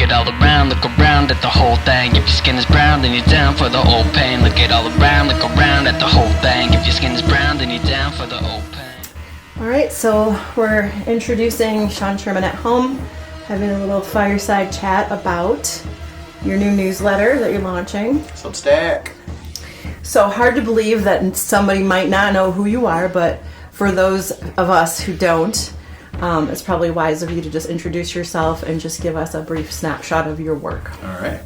it all around, look around at the whole thing. If your skin is brown, then you're down for the old pain. Look it all around, look around at the whole thing. If your skin is brown, then you're down for the old pain. All right, so we're introducing Sean Sherman at Home, having a little fireside chat about your new newsletter that you're launching. Substack. So hard to believe that somebody might not know who you are, but for those of us who don't, it's probably wise of you to just introduce yourself and just give us a brief snapshot of your work. All right.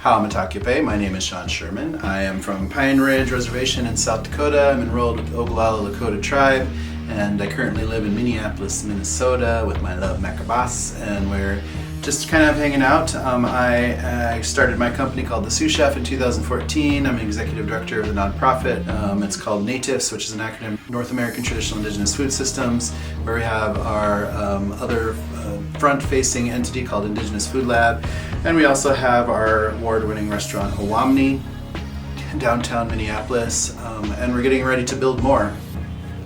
Ha'amatakupe. My name is Sean Sherman. I am from Pine Ridge Reservation in South Dakota. I'm enrolled with the Oglala Lakota tribe, and I currently live in Minneapolis, Minnesota with my love Macabas, and we're just kind of hanging out. I started my company called The Sous Chef in 2014. I'm an executive director of the nonprofit. It's called NATIVS, which is an acronym, North American Traditional Indigenous Food Systems, where we have our other front-facing entity called Indigenous Food Lab. And we also have our award-winning restaurant, Owamni, in downtown Minneapolis. And we're getting ready to build more.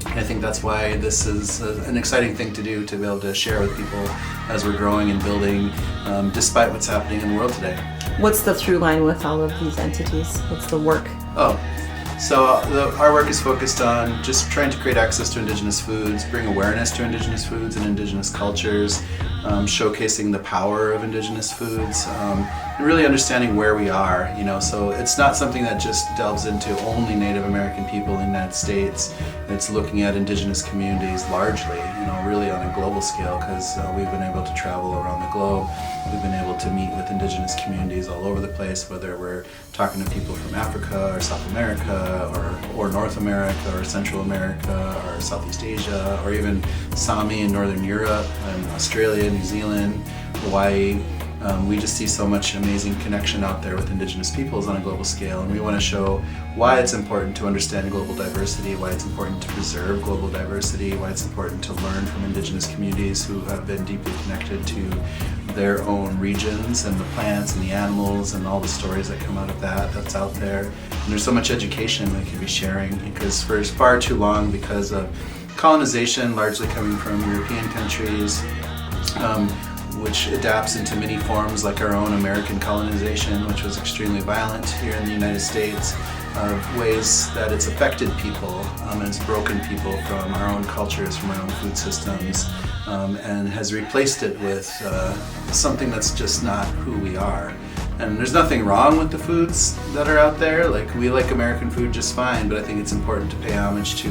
I think that's why this is an exciting thing to do, to be able to share with people as we're growing and building, despite what's happening in the world today. What's the through line with all of these entities? What's the work? Our work is focused on just trying to create access to Indigenous foods, bring awareness to Indigenous foods and Indigenous cultures, showcasing the power of Indigenous foods, and really understanding where we are. So it's not something that just delves into only Native American people in the United States. It's looking at Indigenous communities largely, really on a global scale, because we've been able to travel around the globe. We've been able to meet with Indigenous communities all over the place, whether we're talking to people from Africa or South America or North America or Central America or Southeast Asia, or even Sami in Northern Europe and Australia, New Zealand, Hawaii. We just see so much amazing connection out there with Indigenous peoples on a global scale, and we want to show why it's important to understand global diversity, why it's important to preserve global diversity, why it's important to learn from Indigenous communities who have been deeply connected to their own regions and the plants and the animals and all the stories that come out of that's out there. And there's so much education we can be sharing, because for far too long, because of colonization largely coming from European countries, which adapts into many forms like our own American colonization, which was extremely violent here in the United States, ways that it's affected people and it's broken people from our own cultures, from our own food systems, and has replaced it with something that's just not who we are. And there's nothing wrong with the foods that are out there. Like, we like American food just fine, but I think it's important to pay homage to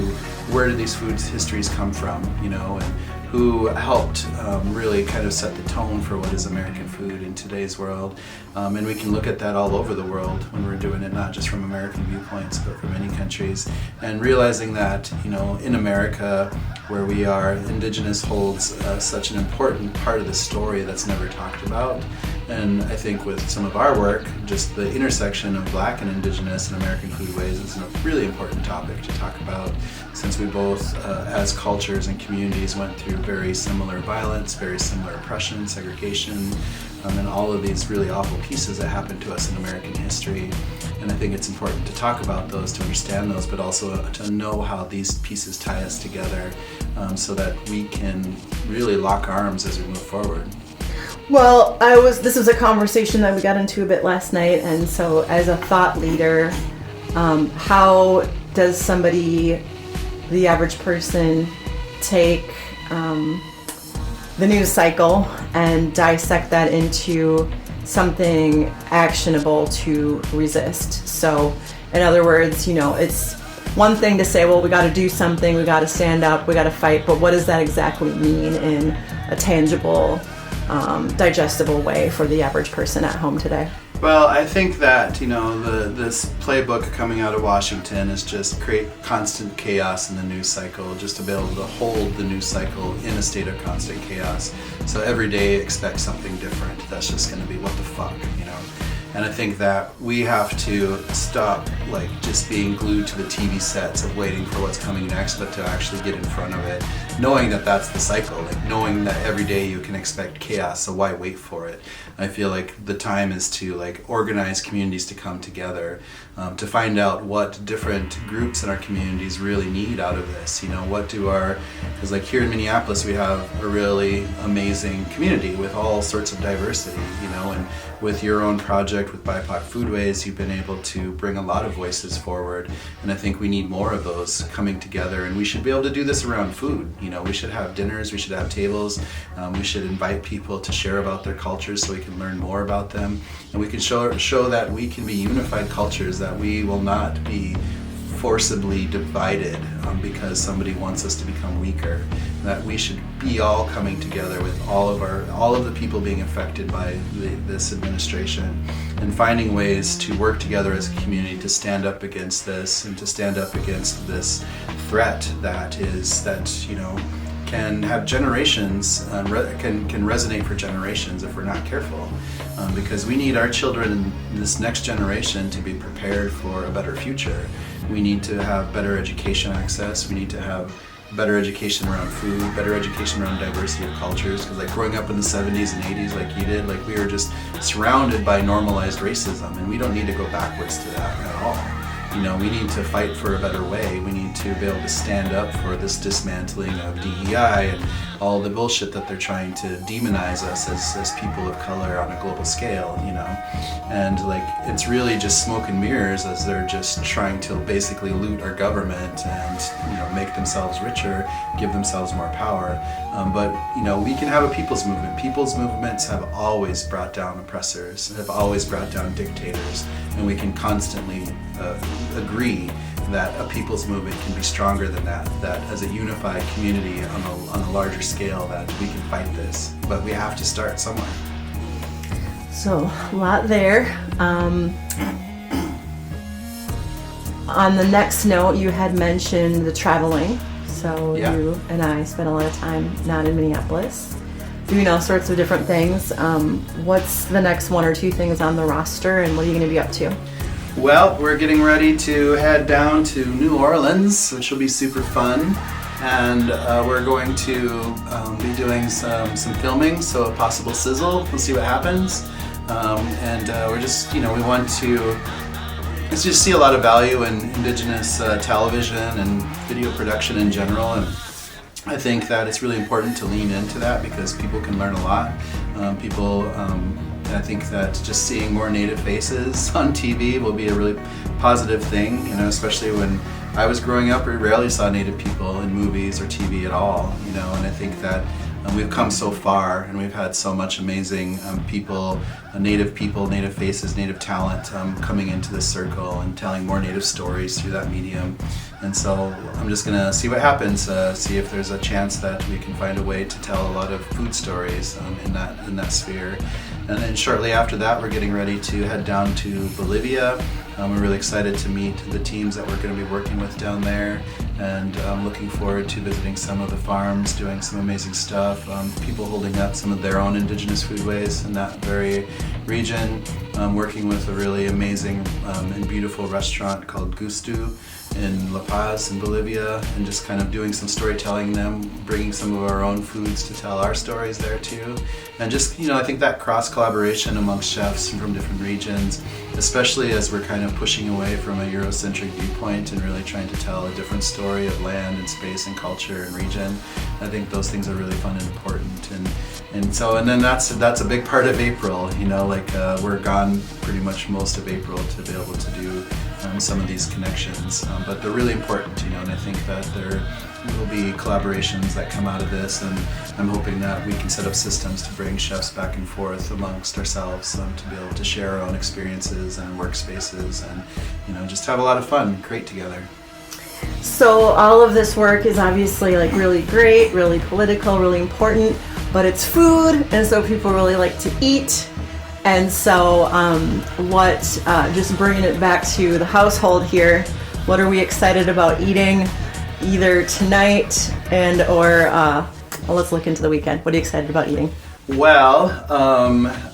where do these foods' histories come from, and who helped really kind of set the tone for what is American food in today's world. And we can look at that all over the world when we're doing it, not just from American viewpoints, but from many countries. And realizing that, in America, where we are, Indigenous holds such an important part of the story that's never talked about. And I think with some of our work, just the intersection of Black and Indigenous and American foodways is a really important topic to talk about, since we both, as cultures and communities, went through very similar violence, very similar oppression, segregation, and all of these really awful pieces that happened to us in American history. And I think it's important to talk about those, to understand those, but also to know how these pieces tie us together, so that we can really lock arms as we move forward. Well, this was a conversation that we got into a bit last night, and so as a thought leader, how does somebody, the average person, take the news cycle and dissect that into something actionable to resist? So, in other words, it's one thing to say, well, we got to do something, we got to stand up, we got to fight, but what does that exactly mean in a tangible, digestible way for the average person at home today? Well, I think that, this playbook coming out of Washington is just create constant chaos in the news cycle, just to be able to hold the news cycle in a state of constant chaos. So every day expect something different. That's just going to be what the fuck, And I think that we have to stop just being glued to the TV sets of waiting for what's coming next, but to actually get in front of it knowing that that's the cycle, like knowing that every day you can expect chaos, so why wait for it? I feel like the time is to like organize communities to come together, to find out what different groups in our communities really need out of this. You know, what do because like here in Minneapolis we have a really amazing community with all sorts of diversity, you know, and with your own project with BIPOC Foodways, you've been able to bring a lot of voices forward, and I think we need more of those coming together, and we should be able to do this around food. You know, we should have dinners, we should have tables, we should invite people to share about their cultures so we can learn more about them, and we can show that we can be unified cultures, that we will not be forcibly divided because somebody wants us to become weaker. That we should be all coming together with all of the people being affected by this administration, and finding ways to work together as a community to stand up against this, and to stand up against this threat that you know, can have generations, can resonate for generations if we're not careful. Because we need our children in this next generation to be prepared for a better future. We need to have better education access. We need to have better education around food, better education around diversity of cultures. Because like growing up in the 70s and 80s like you did, like we were just surrounded by normalized racism, and we don't need to go backwards to that at all. You know, we need to fight for a better way. We need to be able to stand up for this dismantling of DEI and all the bullshit that they're trying to demonize us as people of color on a global scale, you know. And like, it's really just smoke and mirrors as they're just trying to basically loot our government and, you know, make themselves richer, give themselves more power. But, you know, we can have a people's movement. People's movements have always brought down oppressors, have always brought down dictators, and we can constantly agree that a people's movement can be stronger than that as a unified community on a larger scale, that we can fight this. But we have to start somewhere. So, a lot there. On the next note, you had mentioned the traveling. So Yeah. You and I spent a lot of time not in Minneapolis, doing all sorts of different things. What's the next one or two things on the roster, and what are you going to be up to? Well, we're getting ready to head down to New Orleans, which will be super fun. And we're going to be doing some filming, so a possible sizzle. We'll see what happens. And we're just, you know, we want to just see a lot of value in Indigenous television and video production in general. And I think that it's really important to lean into that because people can learn a lot. I think that just seeing more Native faces on TV will be a really positive thing, you know, especially when I was growing up, we rarely saw Native people in movies or TV at all, you know, and I think that we've come so far, and we've had so much amazing people, Native faces, Native talent coming into this circle and telling more Native stories through that medium. And so I'm just gonna see what happens, see if there's a chance that we can find a way to tell a lot of food stories in that sphere. And then shortly after that, we're getting ready to head down to Bolivia. We're really excited to meet the teams that we're going to be working with down there, and looking forward to visiting some of the farms, doing some amazing stuff, people holding up some of their own indigenous foodways in that very region, working with a really amazing and beautiful restaurant called Gustu in La Paz in Bolivia, and just kind of doing some storytelling them, bringing some of our own foods to tell our stories there too. And just, you know, I think that cross collaboration amongst chefs from different regions, especially as we're kind of pushing away from a Eurocentric viewpoint and really trying to tell a different story of land and space and culture and region, I think those things are really fun and important. And then that's a big part of April, you know, like we're gone pretty much most of April to be able to do some of these connections, but they're really important, you know, and I think that there will be collaborations that come out of this, and I'm hoping that we can set up systems to bring chefs back and forth amongst ourselves to be able to share our own experiences and workspaces, and, you know, just have a lot of fun, create together. So all of this work is obviously like really great, really political, really important, but it's food, and so people really like to eat. And so just bringing it back to the household here, what are we excited about eating either tonight or let's look into the weekend. What are you excited about eating? Well,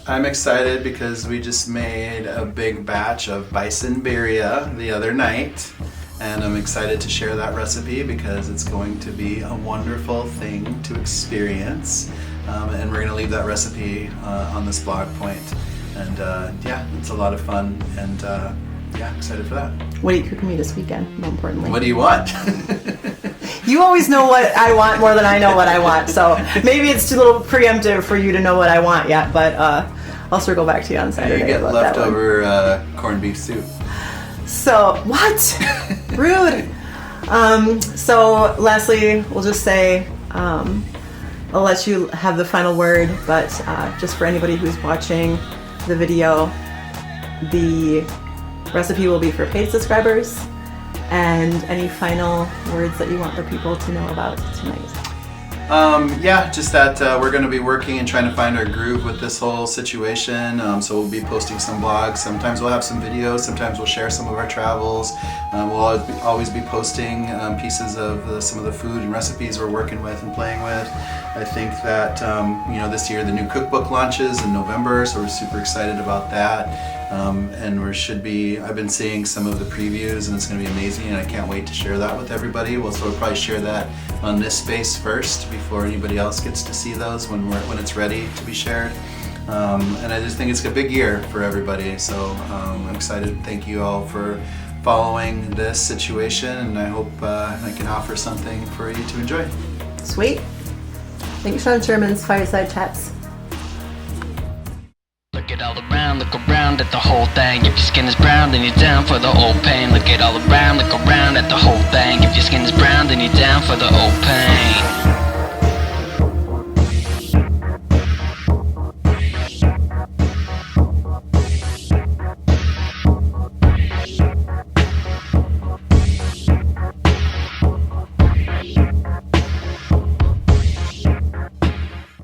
I'm excited because we just made a big batch of bison birria the other night, and I'm excited to share that recipe because it's going to be a wonderful thing to experience. And we're going to leave that recipe on this blog point. And yeah, it's a lot of fun, and yeah, excited for that. What are you cooking me this weekend, more importantly? What do you want? You always know what I want more than I know what I want, so maybe it's too little preemptive for you to know what I want yet, but I'll circle back to you on Saturday. You get about leftover corned beef soup. So, what? Rude. So, lastly, we'll just say, I'll let you have the final word, but just for anybody who's watching the video, the recipe will be for paid subscribers. And any final words that you want the people to know about tonight? Yeah, just that we're going to be working and trying to find our groove with this whole situation. So we'll be posting some blogs. Sometimes we'll have some videos. Sometimes we'll share some of our travels. We'll always be posting pieces of some of the food and recipes we're working with and playing with. I think that this year the new cookbook launches in November, so we're super excited about that. And I've been seeing some of the previews, and it's going to be amazing, and I can't wait to share that with everybody. We'll probably share that on this space first before anybody else gets to see those when it's ready to be shared. And I just think it's a big year for everybody, so I'm excited. Thank you all for following this situation, and I hope I can offer something for you to enjoy. Sweet. Thanks, Sean Sherman's Fireside Chats. Look at all around, look around at the whole thing. If your skin is brown, then you're down for the old pain. Look at all around, look around at the whole thing. If your skin is brown, then you're down for the old pain.